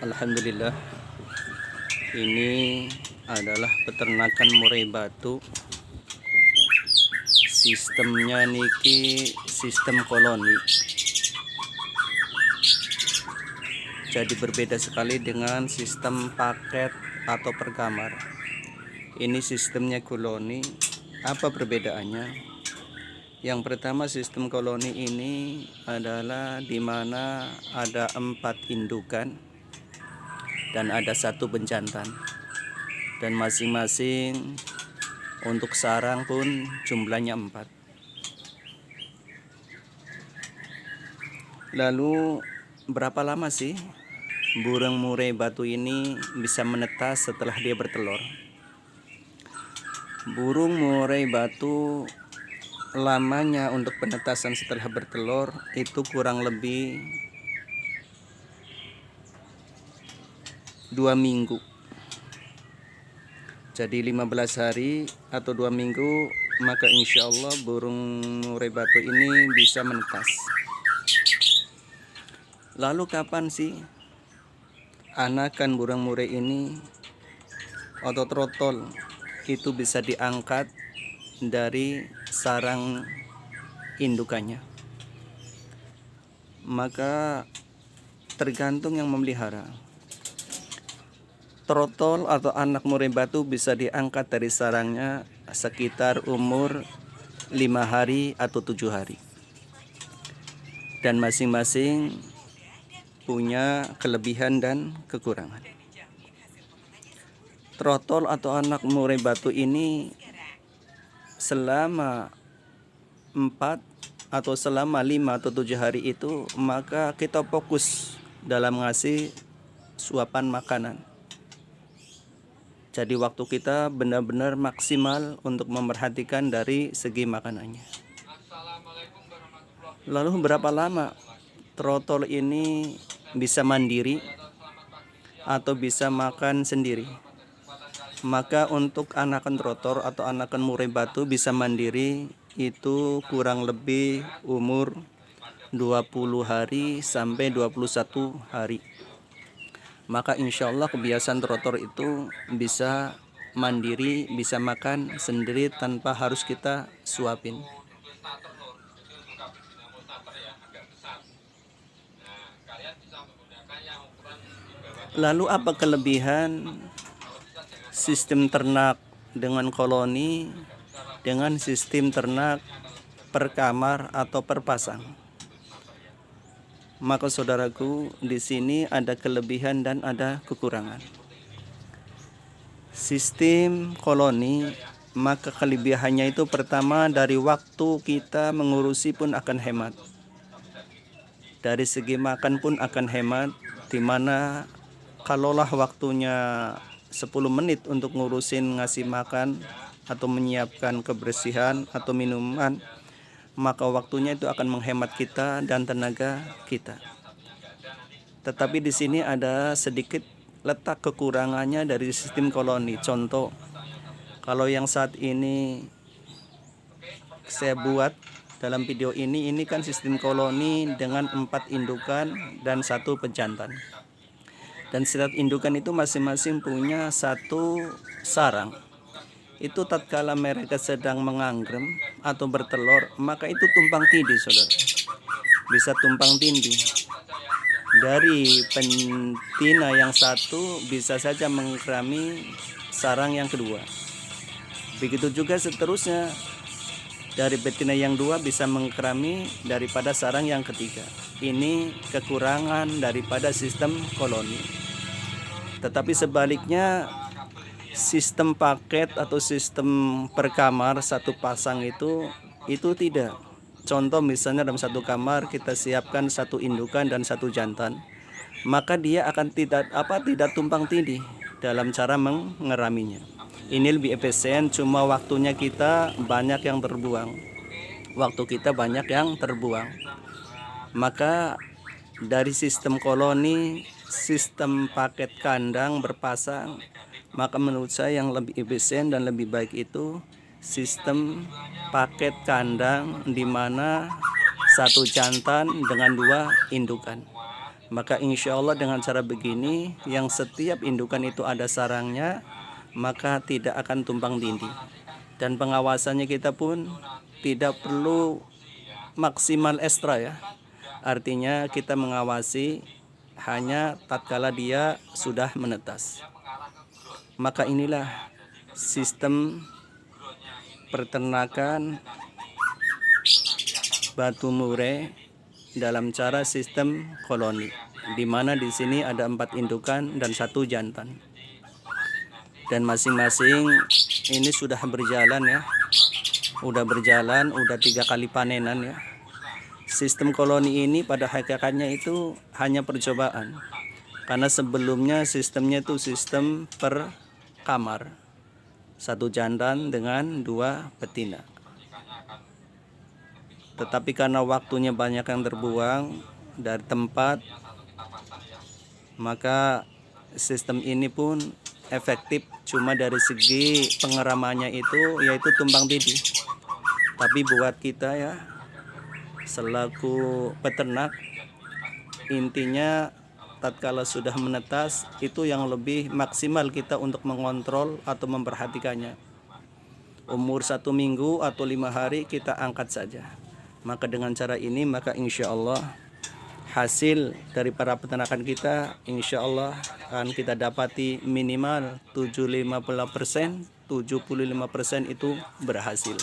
Alhamdulillah, ini adalah peternakan murai batu. Sistemnya niki sistem koloni, jadi berbeda sekali dengan sistem paket atau per kamar. Ini sistemnya koloni. Apa perbedaannya? Yang pertama, sistem koloni ini adalah di mana ada 4 indukan dan ada 1 penjantan, dan masing-masing untuk sarang pun jumlahnya 4. Lalu berapa lama sih burung murai batu ini bisa menetas setelah dia bertelur? Burung murai batu lamanya untuk penetasan setelah bertelur itu kurang lebih 2 minggu. Jadi 15 hari atau 2 minggu, maka insya Allah burung murai batu ini bisa menetas. Lalu kapan sih anakan burung murai ini atau trotol itu bisa diangkat dari sarang indukannya? Maka tergantung yang memelihara. Trotol atau anak murai batu bisa diangkat dari sarangnya sekitar umur 5 hari atau 7 hari. Dan masing-masing punya kelebihan dan kekurangan. Trotol atau anak murai batu ini selama 4 atau selama 5 atau 7 hari itu, maka kita fokus dalam ngasih suapan makanan. Jadi waktu kita benar-benar maksimal untuk memperhatikan dari segi makanannya. Lalu berapa lama trotol ini bisa mandiri atau bisa makan sendiri? Maka untuk anakan trotol atau anakan murai batu bisa mandiri itu kurang lebih umur 20 hari sampai 21 hari. Maka insya Allah kebiasaan trotol itu bisa mandiri, bisa makan sendiri tanpa harus kita suapin. Lalu apa kelebihan sistem ternak dengan koloni dengan sistem ternak per kamar atau per pasang? Maka saudaraku, di sini ada kelebihan dan ada kekurangan. Sistem koloni, maka kelebihannya itu pertama dari waktu kita mengurusi pun akan hemat. Dari segi makan pun akan hemat, dimana kalaulah waktunya 10 menit untuk ngurusin ngasih makan atau menyiapkan kebersihan atau minuman, maka waktunya itu akan menghemat kita dan tenaga kita. Tetapi di sini ada sedikit letak kekurangannya dari sistem koloni. Contoh, kalau yang saat ini saya buat dalam video ini kan sistem koloni dengan 4 indukan dan 1 penjantan. Dan setiap indukan itu masing-masing punya 1 sarang. Itu tatkala mereka sedang menganggrem atau bertelur, maka itu tumpang tindih, saudara. Bisa tumpang tindih. Dari betina yang 1 bisa saja mengkerami sarang yang kedua. Begitu juga seterusnya. Dari betina yang 2 bisa mengkerami daripada sarang yang ketiga. Ini kekurangan daripada sistem koloni. Tetapi sebaliknya, sistem paket atau sistem per kamar 1 pasang itu tidak. Contoh misalnya dalam 1 kamar kita siapkan 1 indukan dan 1 jantan, maka dia akan tidak tumpang tindih dalam cara mengeraminya. Ini lebih efisien, cuma waktunya kita banyak yang terbuang. Maka dari sistem koloni, sistem paket kandang berpasang, maka menurut saya yang lebih efisien dan lebih baik itu sistem paket kandang, di mana 1 jantan dengan 2 indukan. Maka insya Allah dengan cara begini, yang setiap indukan itu ada sarangnya, maka tidak akan tumpang tindih. Dan pengawasannya kita pun tidak perlu maksimal ekstra ya. Artinya kita mengawasi hanya tatkala dia sudah menetas. Maka inilah sistem peternakan batu murai dalam cara sistem koloni, di mana di sini ada 4 indukan dan 1 jantan, dan masing-masing ini sudah berjalan ya, udah 3 kali panenan ya. Sistem koloni ini pada hakikatnya itu hanya percobaan, karena sebelumnya sistemnya itu sistem per kamar, 1 jantan dengan 2 betina. Tetapi karena waktunya banyak yang terbuang dari tempat, maka sistem ini pun efektif cuma dari segi pengeramannya itu yaitu tumpang tindih. Tapi buat kita ya selaku peternak, intinya tatkala sudah menetas itu yang lebih maksimal kita untuk mengontrol atau memperhatikannya. Umur 1 minggu atau 5 hari kita angkat saja. Maka dengan cara ini maka insya Allah hasil dari para peternakan kita insya Allah akan kita dapati minimal 75% itu berhasil.